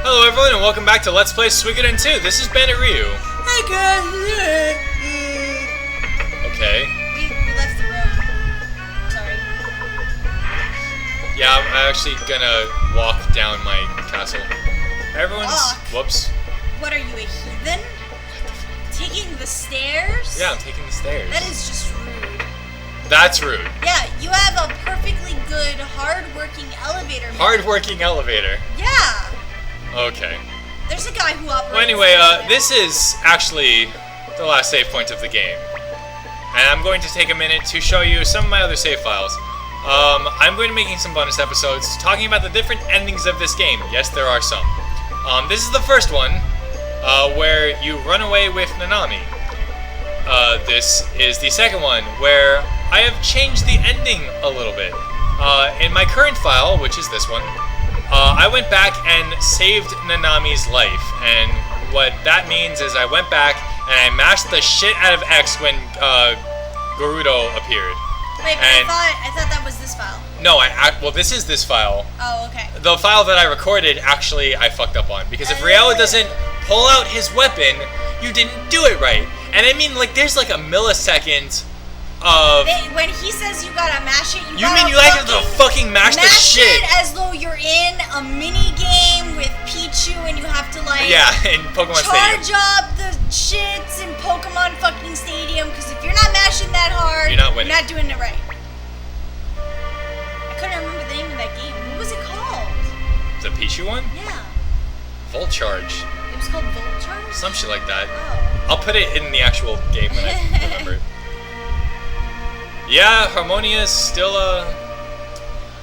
Hello everyone and welcome back to Let's Play Suikoden 2. This is EXBanditryu. Hey guys! Okay. We left the room. Sorry. Yeah, I'm actually gonna walk down my castle. Everyone's... Walk? Whoops. What are you, a heathen? Taking the stairs? Yeah, I'm taking the stairs. That is just rude. That's rude. Yeah, you have a perfectly good, hard-working elevator. Hard-working elevator. Yeah. Okay. There's a guy who operates... Well, anyway, this is actually the last save point of the game. And I'm going to take a minute to show you some of my other save files. I'm going to be making some bonus episodes talking about the different endings of this game. Yes, there are some. This is the first one, where you run away with Nanami. This is the second one, where I have changed the ending a little bit. In my current file, which is this one, I went back and saved Nanami's life, and what that means is I went back and I mashed the shit out of X when Gerudo appeared. Wait, but I thought that was this file. No, well, this is this file. Oh, okay. The file that I recorded, actually, I fucked up on, because if Riou doesn't pull out his weapon, you didn't do it right. And I mean, like, there's like a millisecond of... When he says you gotta mash it, you mean you have to fucking mash the shit? Mash it as though you're in a mini game with Pichu and you have to, like... Yeah, in Pokemon Stadium. Charge up the shits in Pokemon fucking Stadium, because if you're not mashing that hard, you're not winning. You're not doing it right. I couldn't remember the name of that game. What was it called? The Pichu one? Yeah. Volt Charge. It was called Volt Charge? Some shit like that. Oh. I'll put it in the actual game when I remember it. Yeah, Harmonia's still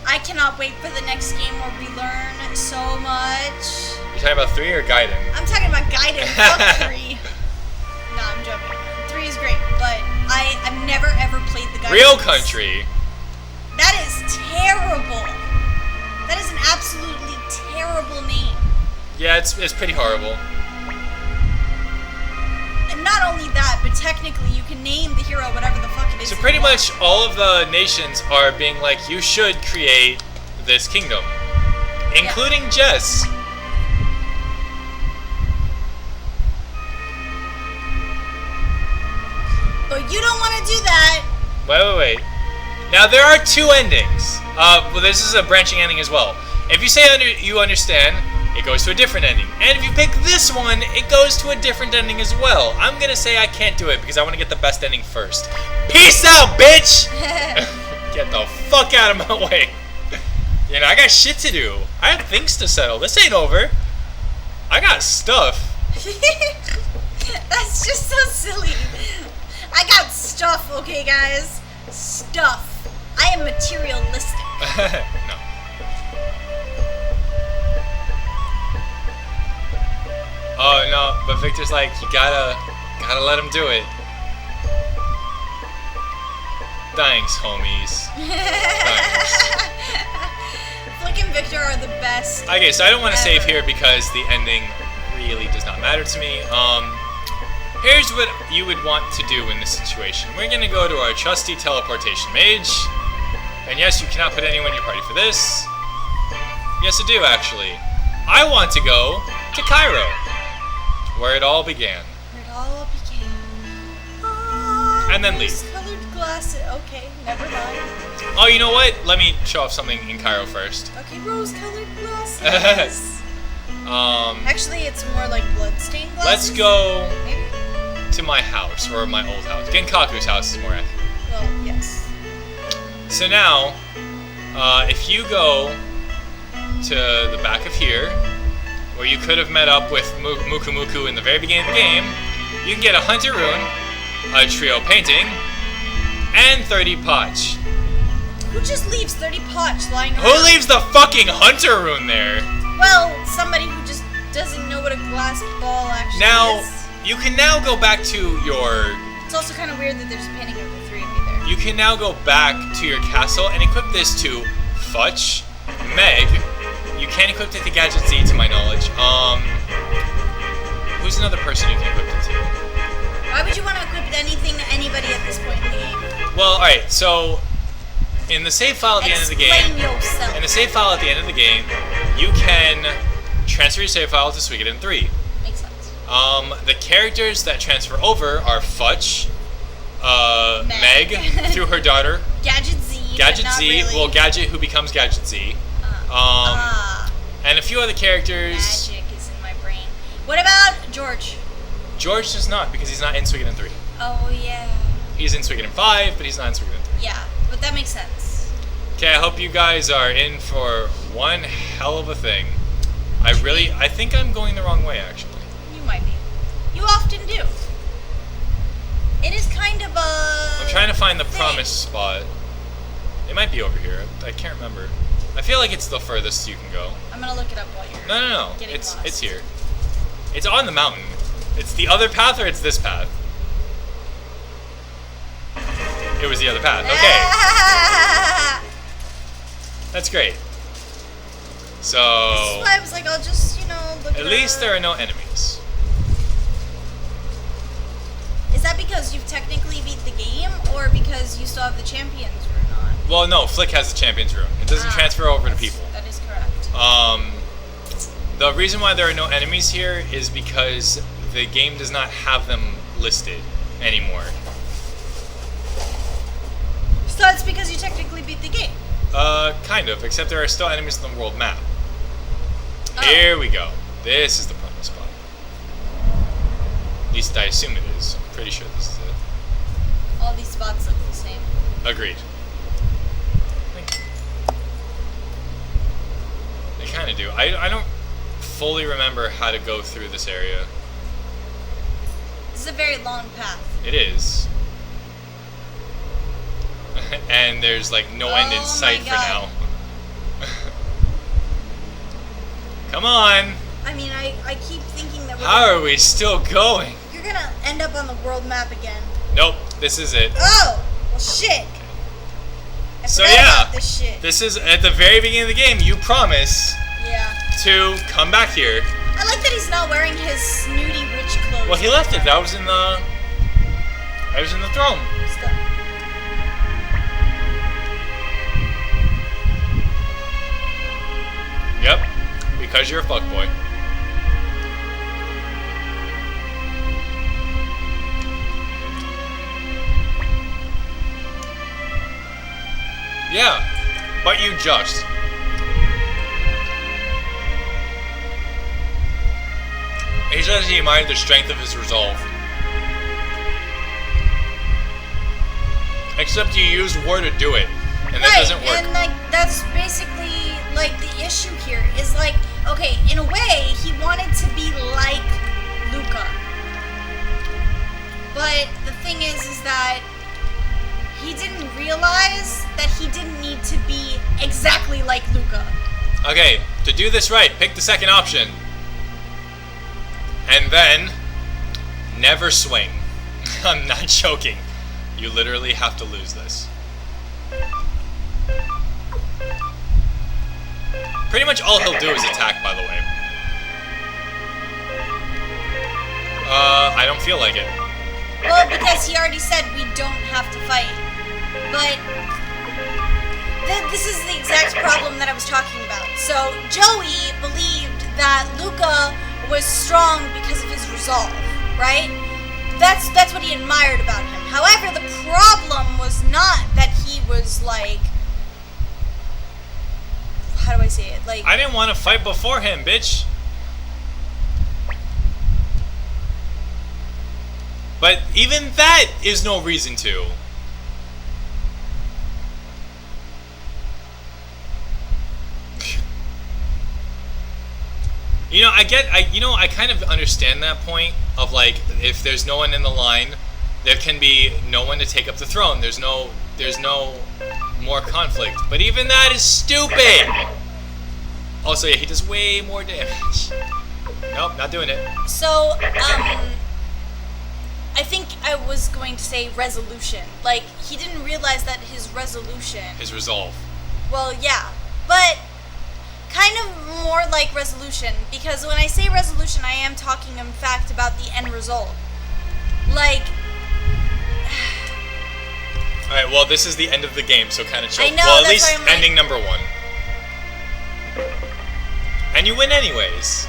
I cannot wait for the next game where we learn so much. You're talking about 3 or Gaiden? I'm talking about Gaiden. Fuck 3. No, I'm joking. 3 is great, but I've never ever played the Gaiden. Real Country. That is terrible. That is an absolutely terrible name. Yeah, it's pretty horrible. And not only that, but technically you can name the hero whatever the fuck it is. So pretty much all of the nations are being like, you should create this kingdom. Including Jess. But you don't want to do that. Wait. Now there are 2 endings. Well, this is a branching ending as well. If you say you understand, it goes to a different ending. And if you pick this one, it goes to a different ending as well. I'm gonna say I can't do it because I want to get the best ending first. Peace out, bitch! Get the fuck out of my way. You know, I got shit to do. I have things to settle. This ain't over. I got stuff. That's just so silly. I got stuff, okay, guys? Stuff. I am materialistic. No. Oh no, but Victor's like, you gotta let him do it. Thanks, homies. Thanks. Flick and Victor are the best. Okay, so I don't want to save here because the ending really does not matter to me. Here's what you would want to do in this situation. We're gonna go to our trusty teleportation mage. And yes, you cannot put anyone in your party for this. Yes, I do actually. I want to go to Cairo, where it all began. Where it all began. And then leave. Rose-colored glasses. Okay, never mind. Oh, you know what? Let me show off something in Cairo first. Okay, rose-colored glasses. Actually, it's more like bloodstained glasses. Let's go Maybe? to my house, or my old house. Genkaku's house is more accurate. Well, yes. So now, if you go to the back of here, where you could have met up with Muku Muku in the very beginning of the game, you can get a Hunter Rune, a Trio Painting, and 30 Potch. Who just leaves 30 Potch lying around? Who leaves the fucking Hunter Rune there? Well, somebody who just doesn't know what a glass ball actually Now, is. you can now go back to your... It's also kind of weird that there's a painting of the 3 of you there. You can now go back to your castle and equip this to Futch, Meg. You can't equip it to Gadget Z, to my knowledge. Who's another person you can equip it to? Why would you want to equip anything to anybody at this point in the game? Well, alright, so in the save file at the end of the game, Explain yourself. in the save file at the end of the game, you can transfer your save file to Suikoden 3. Makes sense. The characters that transfer over are Fudge, Meg through her daughter, Gadget Z. Gadget but not Z, really. well, Gadget who becomes Gadget Z, and a few other characters. Magic is in my brain. What about George? George does not, because he's not in Suikoden 3. Oh yeah. He's in Suikoden 5, but he's not in Suikoden 3. Yeah, but that makes sense. Okay, I hope you guys are in for one hell of a thing. I think I'm going the wrong way, actually. You might be. You often do. It is kind of a... I'm trying to find the promised spot. It might be over here. I can't remember. I feel like it's the furthest you can go. I'm gonna look it up while you're No. getting It's lost. here. It's on the mountain. It's the other path or it's this path? It was the other path. Okay. That's great. So... This is why I was like, I'll just, look At least there are no enemies. Is that because you've technically beat the game, or because you still have the champions rune on? Well, no, Flick has the Champions Rune. It doesn't transfer over to people. That is correct. The reason why there are no enemies here is because the game does not have them listed anymore. So that's because you technically beat the game? Kind of, except there are still enemies on the world map. Oh. Here we go. This is the promised spot. At least I assume it is. I'm pretty sure this is it. All these spots look the same. Agreed. They kind of do. I don't fully remember how to go through this area. This is a very long path. It is. And there's like no end in sight for now. Come on! I mean, I keep thinking that How are we still going? you're gonna end up on the world map again. Nope, this is it. Oh! Well, shit! I So forgot yeah, about this shit. this is at the very beginning of the game. You promise Yeah. to come back here. I like that he's not wearing his snooty rich clothes. Well, he left it. That was in the throne. Stuff. Yep, because you're a fuckboy. Yeah, but you just. He says he admired the strength of his resolve. Except you use war to do it, and that doesn't work. And like that's basically like the issue here is like, okay, in a way he wanted to be like Luca. But the thing is that he didn't realize that he didn't need to be exactly like Luca. Okay, to do this right, pick the second option. And then, never swing. I'm not joking. You literally have to lose this. Pretty much all he'll do is attack, by the way. I don't feel like it. Well, because he already said we don't have to fight. But this is the exact problem that I was talking about. So Joey believed that Luca was strong because of his resolve, right? That's what he admired about him. However, the problem was not that he was like, how do I say it? Like, I didn't want to fight before him, bitch. But even that is no reason to. I kind of understand that point of like, if there's no one in the line, there can be no one to take up the throne. There's no more conflict. But even that is stupid! Also, yeah, he does way more damage. Nope, not doing it. so, I think I was going to say resolution. Like, he didn't realize that his resolution... His resolve. Well, yeah, but kind of more like resolution, because when I say resolution, I am talking in fact about the end result. Like... Alright, well, this is the end of the game, so kind of chill. I know, well, at that's least why I'm like- ending number 1. And you win anyways.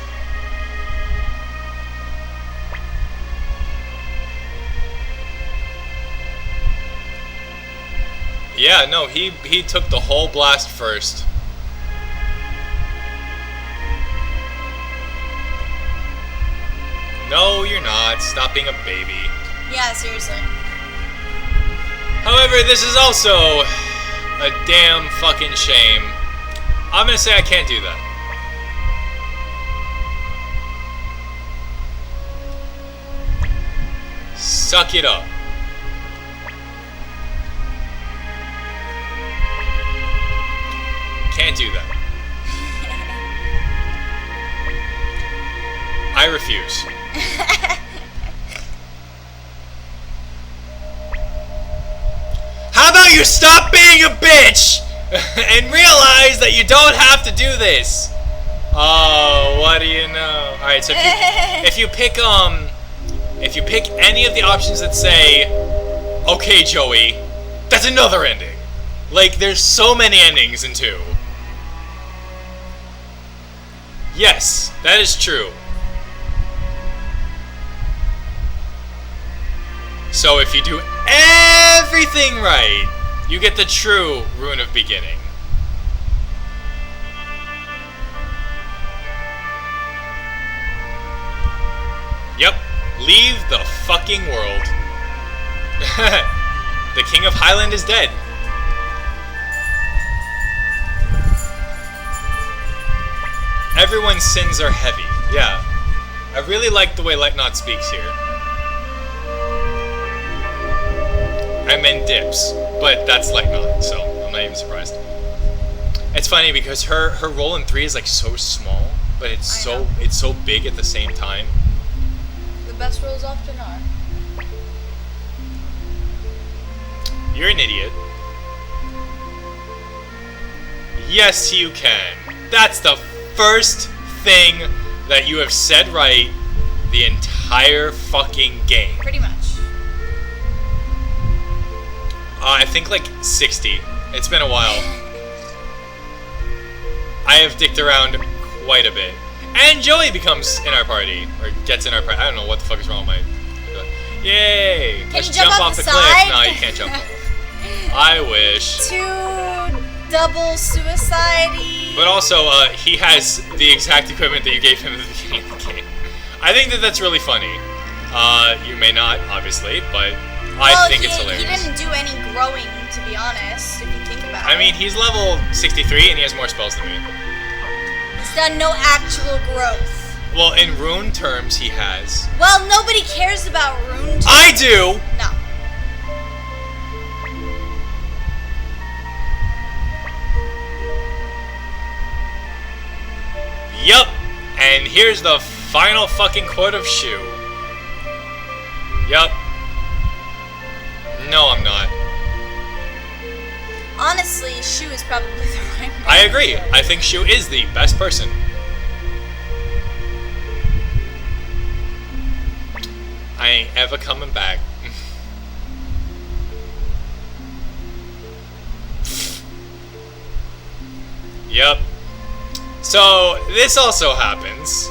Yeah, no, he took the whole blast first. No, you're not. Stop being a baby. Yeah, seriously. However, this is also a damn fucking shame. I'm gonna say I can't do that. Suck it up. Can't do that. I refuse. How about you stop being a bitch and realize that you don't have to do this? Oh, what do you know? All right, so if you pick any of the options that say, "Okay, Joey," that's another ending. Like, there's so many endings in 2. Yes, that is true. So if you do everything right, you get the true Rune of Beginning. Yep, leave the fucking world. The King of Highland is dead. Everyone's sins are heavy. Yeah. I really like the way Lightnot speaks here. I meant dips, but that's Lightnot, so I'm not even surprised. It's funny because her role in 3 is like so small, but it's so big at the same time. The best roles often are. You're an idiot. Yes, you can. That's the first thing that you have said right the entire fucking game. Pretty much. I think like 60. It's been a while. I have dicked around quite a bit. And Joey becomes in our party. Or gets in our party. I don't know what the fuck is wrong with my... Yay! Can Let's you jump off the the cliff. side? No, you can't jump off. I wish. 2 double suicide. But also, he has the exact equipment that you gave him at the beginning of the game. I think that that's really funny. You may not, obviously, but I think it's hilarious. He didn't do any growing, to be honest, if you think about it. I mean, he's level 63 and he has more spells than me. He's done no actual growth. Well, in rune terms, he has. Well, nobody cares about rune terms. I do! No. Yup! And here's the final fucking quote of Shu. Yup. No, I'm not. Honestly, Shu is probably the right one. I agree. I think Shu is the best person. I ain't ever coming back. Yep. So, this also happens.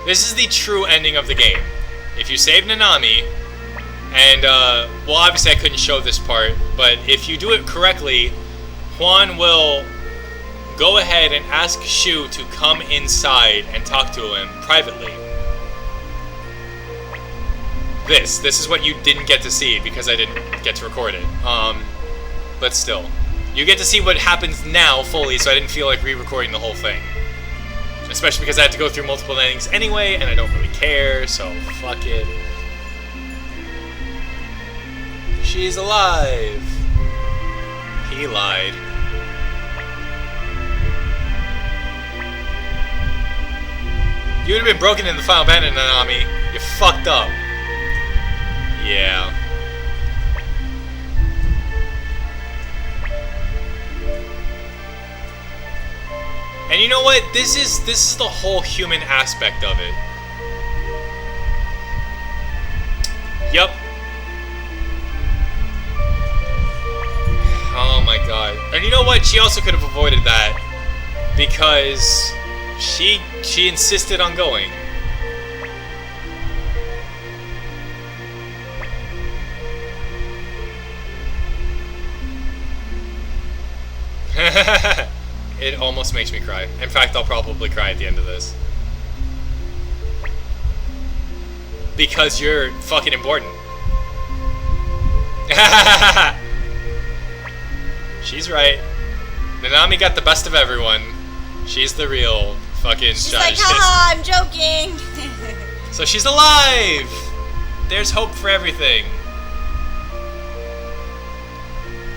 This is the true ending of the game. If you save Nanami, and, well, obviously I couldn't show this part, but if you do it correctly, Juan will go ahead and ask Shu to come inside and talk to him privately. This is what you didn't get to see because I didn't get to record it. But still. You get to see what happens now fully, so I didn't feel like re-recording the whole thing. Especially because I had to go through multiple endings anyway, and I don't really care, so fuck it. She's alive. He lied. You would have been broken in the final bandit, Nanami. You fucked up. Yeah. And you know what? This is the whole human aspect of it. Yep. Oh my god. And you know what? She also could have avoided that because she insisted on going. It almost makes me cry. In fact, I'll probably cry at the end of this. Because you're fucking important. She's right. Nanami got the best of everyone. She's the real fucking She's strategist. like, haha, I'm joking. So she's alive! There's hope for everything.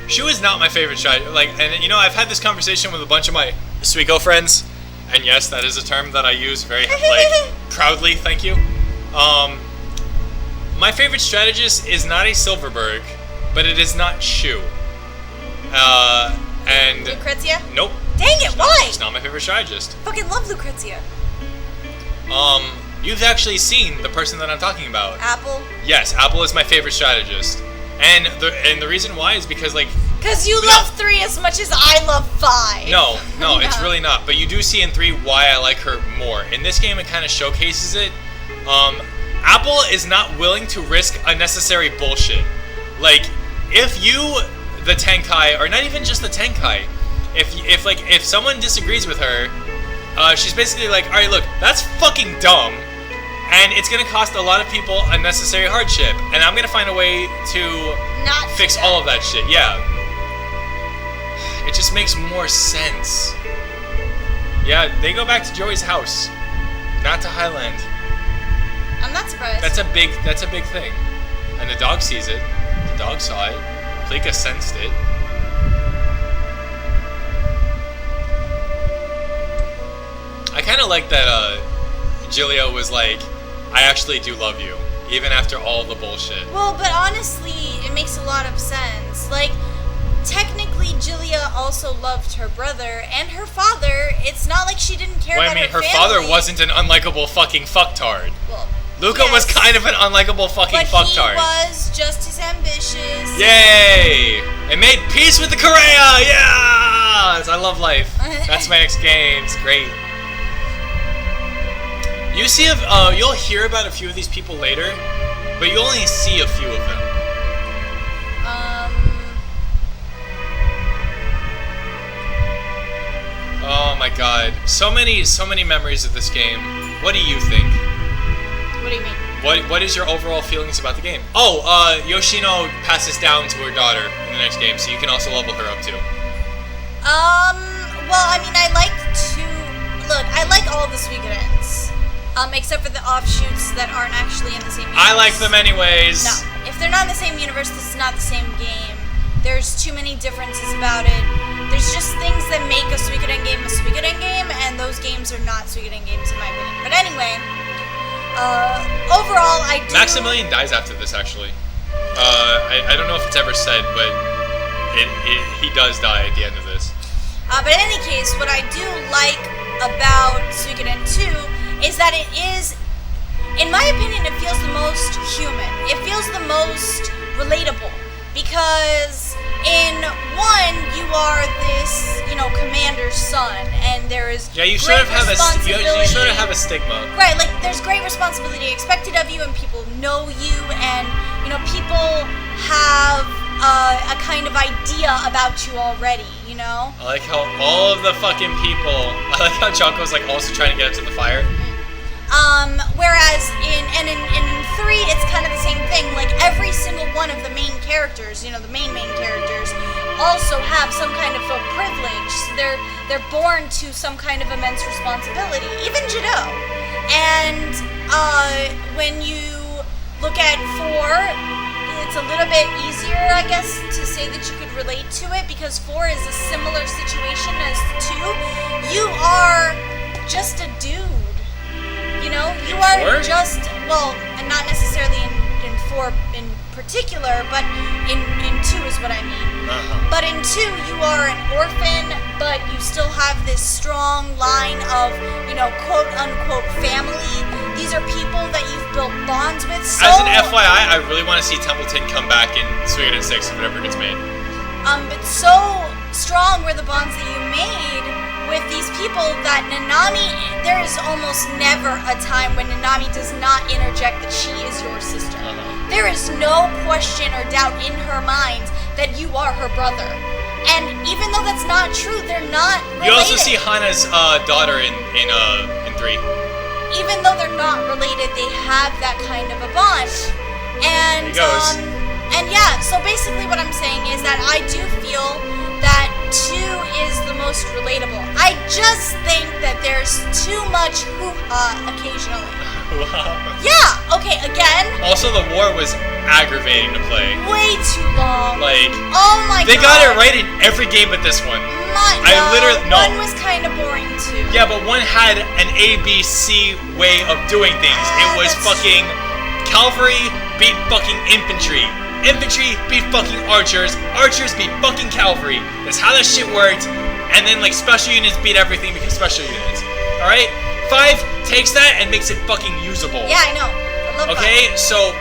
Shu is not my favorite strategist. Like, and you know, I've had this conversation with a bunch of my Suiko friends, and yes, that is a term that I use very, like, proudly, thank you. My favorite strategist is not a Silverberg, but it is not Shu. And... Lucrezia? Nope. Dang it, why? She's not my favorite strategist. Fucking love Lucrezia. You've actually seen the person that I'm talking about. Apple? Yes, Apple is my favorite strategist. And the reason why is because, like... Because you love 3 as much as I love 5. No, it's really not. But you do see in 3 why I like her more. In this game, it kind of showcases it. Apple is not willing to risk unnecessary bullshit. Like, if you, the Tenkai, or not even just the Tenkai, if someone disagrees with her, she's basically like, alright, look, that's fucking dumb. And it's gonna cost a lot of people unnecessary hardship, and I'm gonna find a way to Not fix all of that shit. Yeah, it just makes more sense. Yeah, they go back to Joey's house, not to Highland. I'm not surprised. That's a big thing, and the dog sees it. The dog saw it. Plika sensed it. I kind of like that. Giulio was like, I actually do love you, even after all the bullshit. Well, but honestly, it makes a lot of sense. Like, technically, Giulia also loved her brother and her father. It's not like she didn't care about her family. Her father wasn't an unlikable fucking fucktard. Well, Luca was kind of an unlikable fucking fucktard. But he was just as ambitious. Yay! It made peace with the Korea! Yes! I love life. That's my next game. It's great. You see, you'll hear about a few of these people later, but you only see a few of them. Oh my god, so many memories of this game. What do you think? What do you mean? What is your overall feelings about the game? Oh, Yoshino passes down to her daughter in the next game, so you can also level her up too. Well, I mean, I like all the Suikodens. Except for the offshoots that aren't actually in the same universe. I like them anyways. No. If they're not in the same universe, this is not the same game. There's too many differences about it. There's just things that make a Suikoden game a Suikoden game, and those games are not Suikoden games in my opinion. But anyway, overall, I do... Maximilian dies after this, actually. I don't know if it's ever said, but he does die at the end of this. But in any case, what I do like about Suikoden 2 is that it is, in my opinion, it feels the most human. It feels the most relatable. Because in 1, you are this, commander's son, and there is you sort of have a stigma. Right, like, there's great responsibility expected of you, and people know you, and, people have a kind of idea about you already, I like how all of the fucking people, I like how Choco's, like, also trying to get up to the fire. Whereas in 3, it's kind of the same thing. Like, every single one of the main characters, the main characters, also have some kind of a privilege. So they're born to some kind of immense responsibility. Even Jado. And when you look at 4, it's a little bit easier, I guess, to say that you could relate to it, because 4 is a similar situation as 2. You are just a dude. You are just, well, and not necessarily in 4 in particular, but in 2 is what I mean. But in 2, you are an orphan, but you still have this strong line of, quote-unquote family. These are people that you've built bonds with. As an FYI, I really want to see Templeton come back in Suikoden 6 if it ever gets made. But so strong were the bonds that you made with these people that Nanami, there is almost never a time when Nanami does not interject that she is your sister. There is no question or doubt in her mind that you are her brother. And even though that's not true, they're not related. You also see Hana's daughter in 3. Even though they're not related, they have that kind of a bond. And and yeah, so basically what I'm saying is that I do feel that 2 is the most relatable. I just think that there's too much hoo-ha occasionally. Yeah, okay, again. Also, the war was aggravating to play. Way too long. Like, oh my god. They got it right in every game but this one. One was kind of boring too. Yeah, but one had an ABC way of doing things. It was fucking cavalry beat fucking infantry. Infantry beat fucking archers. Archers beat fucking cavalry. That's how that shit worked. And then like special units beat everything because special units. Alright? 5 takes that and makes it fucking usable. Yeah, I know. I love okay, 5. So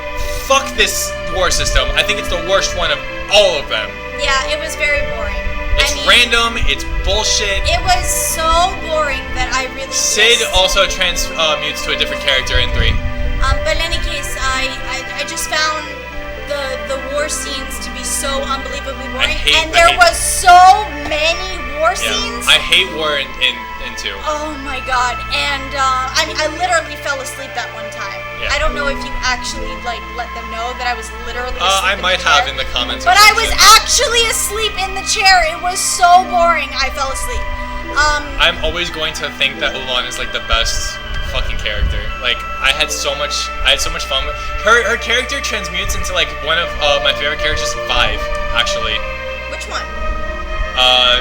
fuck this war system. I think it's the worst one of all of them. Yeah, it was very boring. It's random, it's bullshit. It was so boring that I really Sid also transmutes to a different character in 3. But in any case, I just found the war scenes to be so unbelievably boring. There was so many war scenes. I hate war in 2. Oh my god. And I literally fell asleep that one time. Yeah. I don't know if you actually like let them know that I was literally asleep I might have in the comments. But I was actually asleep in the chair. It was so boring. I fell asleep. I'm always going to think that Ulan is like the best fucking character. Like I had so much fun with her. Her character transmutes into like one of my favorite characters in 5, actually. Which one?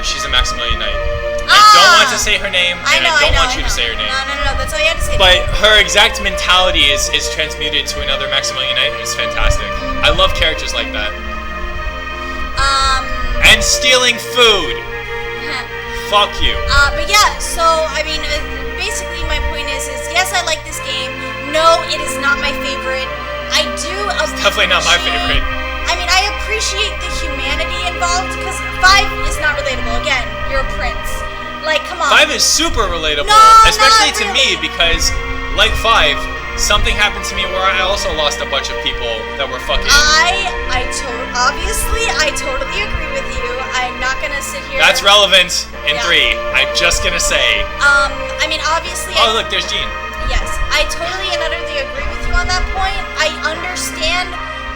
She's a Maximilian Knight. I don't want to say her name, and I don't want you to say her name. No, that's all you had to say. But her exact mentality is transmuted to another Maximilian Knight, and it's fantastic. I love characters like that. And stealing food. Fuck you. But yeah, so I mean, basically my point is yes, I like this game. No, it is not my favorite. I do. It's definitely not my favorite. I mean, I appreciate the humanity involved because 5 is not relatable. Again, you're a prince. Like, come on. 5 is super relatable, especially to me because, like 5, something happened to me where I also lost a bunch of people that were fucking. Obviously, I totally agree with you. I'm not gonna sit here. That's relevant in 3. I'm just gonna say. I mean, obviously. Oh, look, there's Jean. Yes, I totally and utterly agree with you on that point. I understand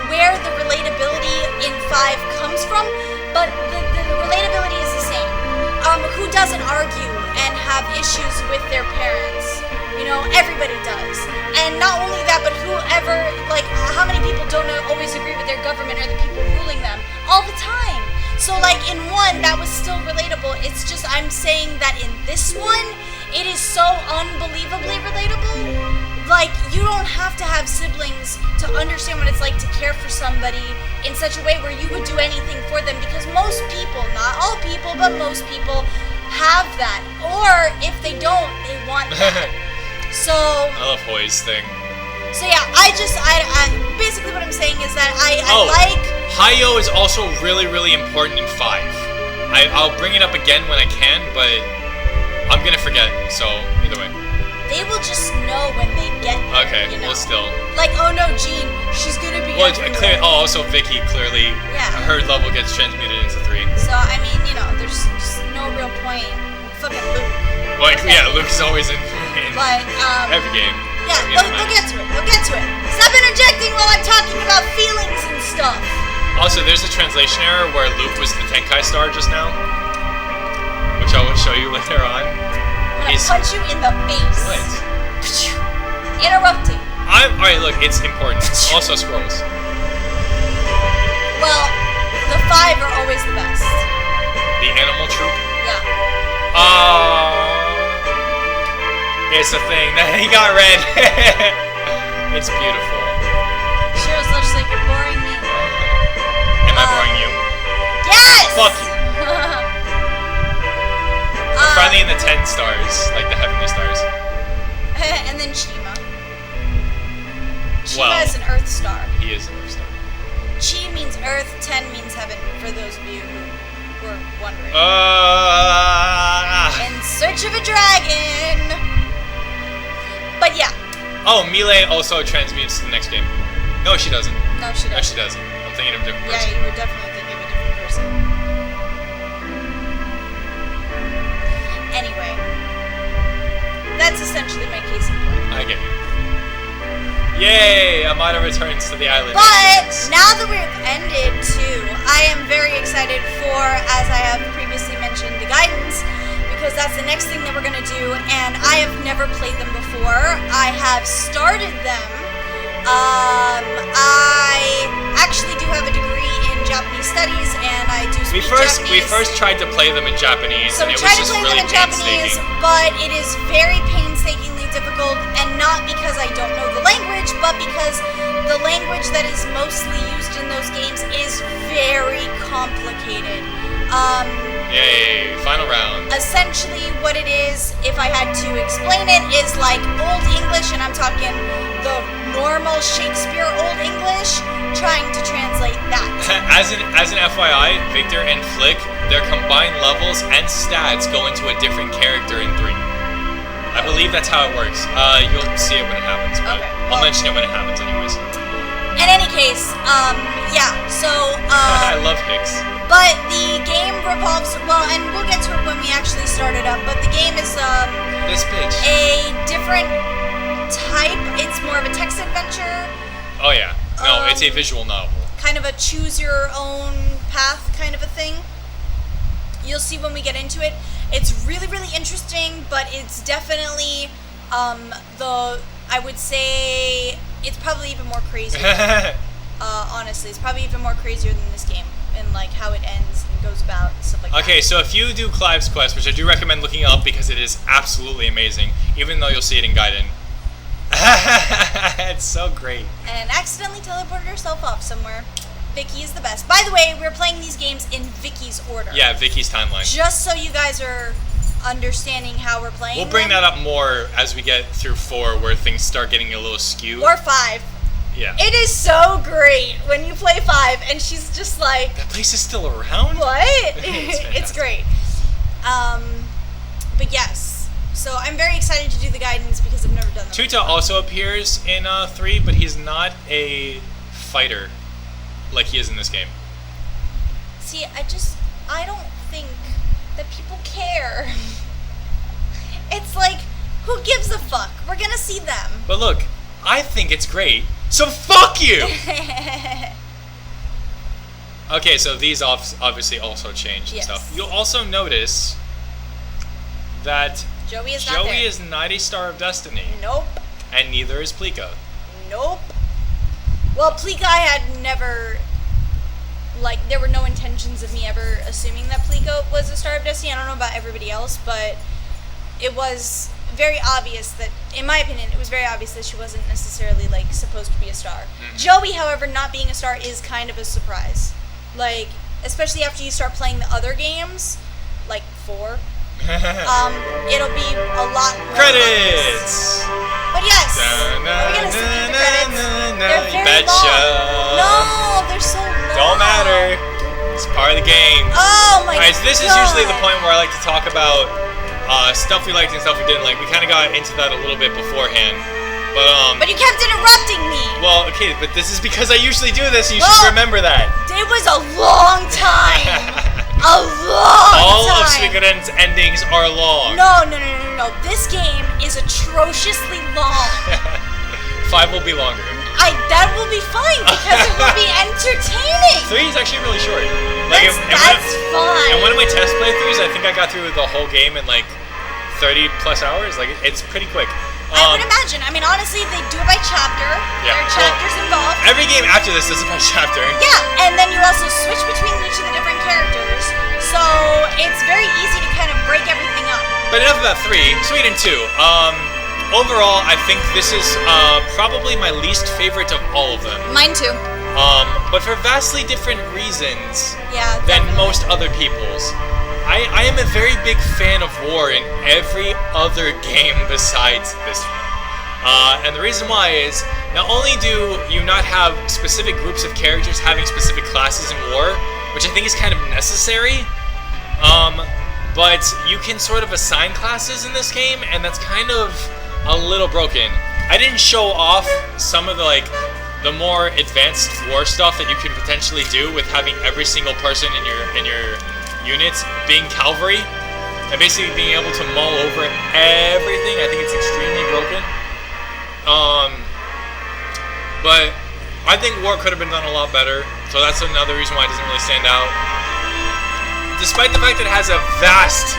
where the relatability in 5 comes from, but the relatability is the same. Who doesn't argue and have issues with their parents? You know, everybody does. And not only that, but whoever, like, how many people don't always agree with their government or the people ruling them? All the time. So, like, in 1, that was still relatable. It's just, I'm saying that in this one, it is so unbelievably relatable. Like, you don't have to have siblings to understand what it's like to care for somebody in such a way where you would do anything for them, because most people, not all people, but most people have that. Or if they don't, they want that. So I love Hoi's thing. So yeah, I basically what I'm saying is that I like Hayo is also really, really important in 5. I'll bring it up again when I can, but I'm gonna forget, so either way. They will just know when they get there. Okay, you know? well still. Like, oh no, Jean, she's gonna be also Vicky, clearly, her level gets transmuted into 3. So, I mean, you know, there's just no real point. Fucking Luke. Like, yeah, Luke's always in every game. Yeah, they'll get to it. They'll get to it. Stop interjecting while I'm talking about feelings and stuff. Also, there's a translation error where Luke was the Tenkai star just now, which I will show you later on. I'm gonna punch you in the face. What? Interrupting. Alright, look, it's important. Also scrolls. Well, the 5 are always the best. The animal troop? Yeah. It's a thing. He got red. It's beautiful. Sure looks like you're boring me. Am I boring you? Yes! Fuck you. Finally in the 10 stars, like the heavenly stars. And then Chima. Chima is an earth star. He is an earth star. Chi means earth, 10 means heaven, for those of you who were wondering. Uh, In search of a dragon. But yeah. Oh, Melee also transmutes to the next game. No, she doesn't. No, she doesn't. No, she doesn't. I'm thinking of a different person. Yeah, you were definitely thinking of a different person. Anyway, that's essentially my case in point. I get you. Yay! Amada returns to the island. But now that we've ended 2, I am very excited for, as I have previously mentioned, the guidance, because that's the next thing that we're going to do, and I have never played them before. I have started them. I actually do have a degree in Japanese studies, and I do speak Japanese. We first tried to play them in Japanese, so and we it was tried to just play really them in Japanese, painstaking. but it is very painstakingly difficult, and not because I don't know the language, but because the language that is mostly used in those games is very complicated. Yay! Final round. Essentially, what it is, if I had to explain it, is like Old English, and I'm talking the normal Shakespeare Old English, trying to translate that. As an FYI, Victor and Flick, their combined levels and stats go into a different character in 3. I believe that's how it works. You'll see it when it happens, but Okay, I'll well- mention it when it happens anyways. In any case, yeah, so, I love Hicks. but the game revolves, well, and we'll get to it when we actually start it up, but the game is, This bitch. a different type. It's more of a text adventure, Oh yeah. No, it's a visual novel. kind of a choose your own path kind of a thing. You'll see when we get into it. It's really, really interesting, but it's definitely, I would say, it's probably even more crazy. Honestly, it's probably even more crazier than this game, and like how it ends and goes about and stuff like that. Okay, so if you do Clive's Quest, which I do recommend looking up because it is absolutely amazing, even though you'll see it in Gaiden. It's so great. And accidentally teleported herself off somewhere. Vicky is the best. By the way, we're playing these games in Vicky's order. Yeah, Vicky's timeline. Just so you guys are understanding how we're playing. We'll bring them. that up more as we get through 4, where things start getting a little skewed. Or 5. Yeah. It is so great when you play 5 and she's just like, That place is still around? what? It's It's great. But yes. So I'm very excited to do the guidance because I've never done them. Tuta also appears in 3, but he's not a fighter like he is in this game. See, I don't think that people care. It's like, who gives a fuck? We're gonna see them. But look, I think it's great, so fuck you! Okay, so these obviously also changed and Yes. stuff. You'll also notice that Joey is not there. Joey is not a Star of Destiny, Nope. and neither is Plika. Nope. Well, Plika, I had never, like, there were no intentions of me ever assuming that Plika was a Star of Destiny. I don't know about everybody else, but it was very obvious that, in my opinion, it was very obvious that she wasn't necessarily, like, supposed to be a star. Joey, however, not being a star is kind of a surprise. Like, especially after you start playing the other games, like 4, it'll be a lot more Credits! But yes, are we gonna skip the credits? They're You very betcha. long. No, they're so long. Don't matter. It's part of the game. Oh my god. Alright, so this is usually the point where I like to talk about stuff we liked and stuff we didn't like. We kind of got into that a little bit beforehand. But you kept interrupting me. Well, okay, but this is because I usually do this, and you Well, should remember that. It was a long time. A long All time. of Suikoden's endings are long. No. This game is atrociously long. 5 will be longer. That will be fine because it will be entertaining. 3 is actually really short. That's fine. And one of my test playthroughs, I think I got through the whole game in like 30 plus hours. Like, it's pretty quick. I would imagine. I mean, honestly, they do it by chapter. Yeah, There are chapters involved. Every game after this is by chapter. Yeah, and then you also switch between each of the different characters, so it's very easy to kind of break everything up. But enough about 3. Suikoden 2. Overall, I think this is probably my least favorite of all of them. Mine too. But for vastly different reasons Yeah. than definitely. most other people's. I am a very big fan of war in every other game besides this one. And the reason why is, not only do you not have specific groups of characters having specific classes in war, which I think is kind of necessary, But you can sort of assign classes in this game, and that's kind of a little broken. I didn't show off some of the more advanced lore stuff that you can potentially do with having every single person in your units being cavalry and basically being able to mull over everything. I think it's extremely broken. But I think war could have been done a lot better, so that's another reason why it doesn't really stand out. Despite the fact that it has a vast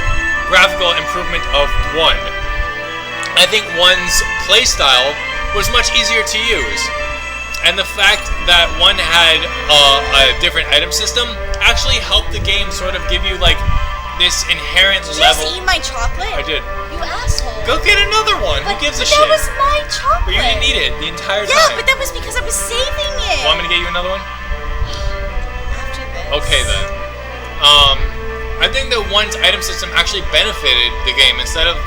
graphical improvement of 1, I think 1's playstyle was much easier to use. And the fact that 1 had a different item system actually helped the game sort of give you this inherent level. Did you just eat my chocolate? I did. You asshole. Go get another one. Who gives a shit? That was my chocolate. But you didn't eat it the entire time. Yeah, but that was because I was saving it. Want me to get you another one? After this. Okay then. I think that 1's item system actually benefited the game instead of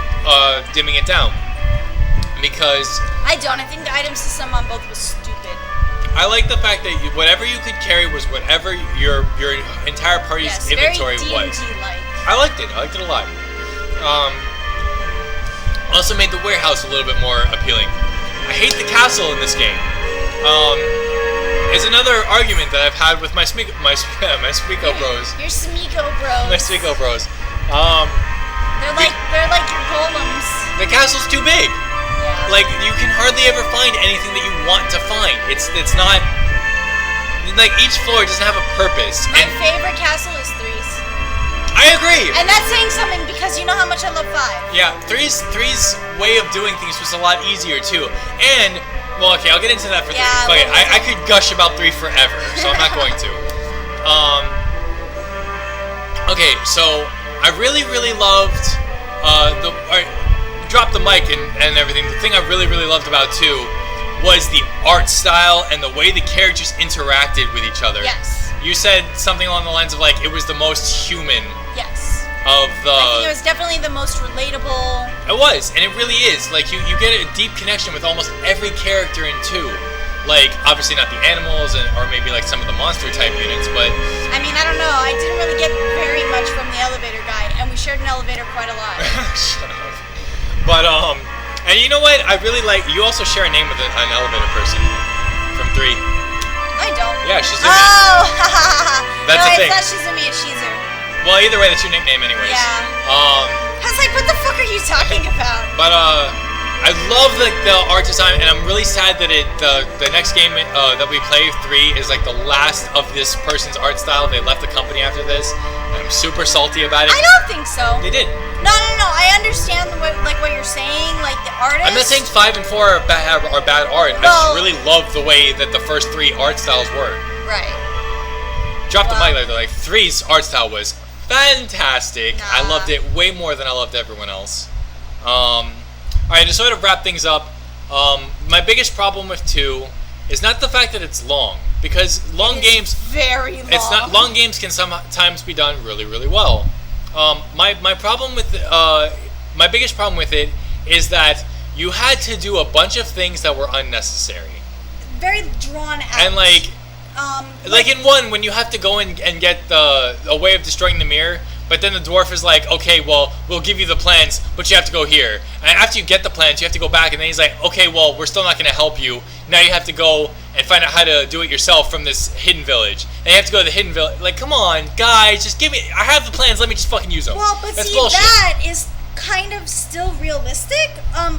dimming it down. Because I don't. I think the item system on both was stupid. I like the fact that whatever you could carry was whatever your entire party's inventory was. Very D&D-like. I liked it. I liked it a lot. Also made the warehouse a little bit more appealing. I hate the castle in this game. Is another argument that I've had with my Suiko bros. Your Suiko bros. My Suiko bros. They're like your golems. The castle's too big. Yeah. You can hardly ever find anything that you want to find. It's not each floor doesn't have a purpose. My favorite castle is 3's. I agree. And that's saying something because you know how much I love 5. Yeah, 3's way of doing things was a lot easier too. And well, okay, I'll get into that for 3. Yeah, Okay, I could gush about 3 forever, so I'm not going to. Okay, so I really loved drop the mic and everything. The thing I really loved about 2 was the art style and the way the characters interacted with each other. Yes. You said something along the lines of it was the most human. Yes. Of the. I think it was definitely the most relatable. It was, and it really is. You get a deep connection with almost every character in 2. Obviously not the animals or maybe some of the monster type units, but. I mean, I don't know. I didn't really get very much from the elevator guy, and we shared an elevator quite a lot. Shut up. But and you know what? I really like. You also share a name with an elevator person from 3. I don't. Yeah, Shizumi. Oh, That's no, the thing. it's not Shizumi, it's Shizu. Well, either way, that's your nickname, anyways. Yeah. I was like, what the fuck are you talking about? But I love the art design, and I'm really sad that the next game that we play 3 is the last of this person's art style. They left the company after this. I'm super salty about it. I don't think so. They did. No. I understand what you're saying. The artist. I'm not saying 5 and 4 are bad art. I just really love the way that the first 3 art styles were. Right. Drop the mic like 3's art style was fantastic. Nah. I loved it way more than I loved everyone else. Alright, to sort of wrap things up, my biggest problem with 2 is not the fact that it's long, because games very long. It's not long games can sometimes be done really well. My problem with my biggest problem with it is that you had to do a bunch of things that were unnecessary. Very drawn out. And in 1, when you have to go and get a way of destroying the mirror, but then the dwarf is like, okay, well, we'll give you the plans, but you have to go here. And after you get the plans, you have to go back, and then he's like, okay, well, we're still not going to help you. Now you have to go and find out how to do it yourself from this hidden village. And you have to go to the hidden village. Come on, guys, just give me. I have the plans. Let me just fucking use them. Well, but that's see, bullshit. that is kind of still realistic.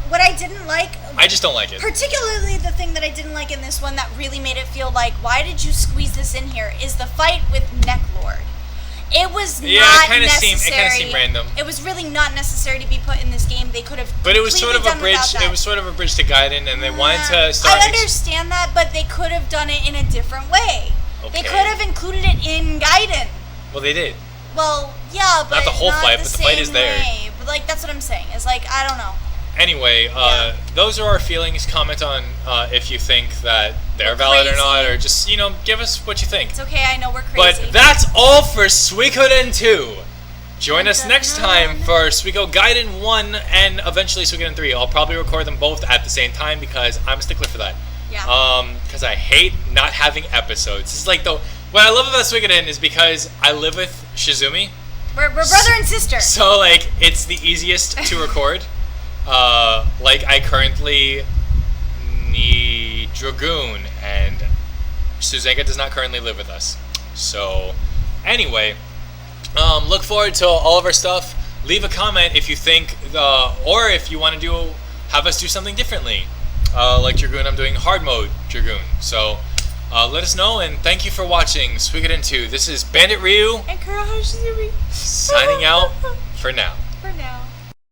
What I didn't like. I just don't like it. Particularly the thing that I didn't like in this one that really made it feel like, why did you squeeze this in here? Is the fight with Necklord. It was not necessary. It kind of seemed random. It was really not necessary to be put in this game. They could have. But it was sort of a bridge. It was sort of a bridge to Gaiden, and they wanted to start. I understand that, but they could have done it in a different way. Okay. They could have included it in Gaiden. Well, they did. Well, yeah, but not the whole fight, but the fight is there. Way. But that's what I'm saying. It's I don't know. Anyway, those are our feelings. Comment on if you think that they're valid or not, or just give us what you think. It's okay. I know we're crazy. But that's all for Suikoden 2. Join us next time for Suiko Gaiden 1 and eventually Suikoden 3. I'll probably record them both at the same time because I'm a stickler for that. Yeah. Because I hate not having episodes. It's what I love about Suikoden is because I live with Shizumi, We're brother and sister. So, like, it's the easiest to record. Like, I currently need Dragoon, and Suzenka does not currently live with us. So, anyway, look forward to all of our stuff. Leave a comment if you think, or if you want to have us do something differently. Like Dragoon, I'm doing hard mode Dragoon. So, let us know, and thank you for watching Suikoden 2. This is Bandit Ryu and Kurohashizumi signing out for now. For now.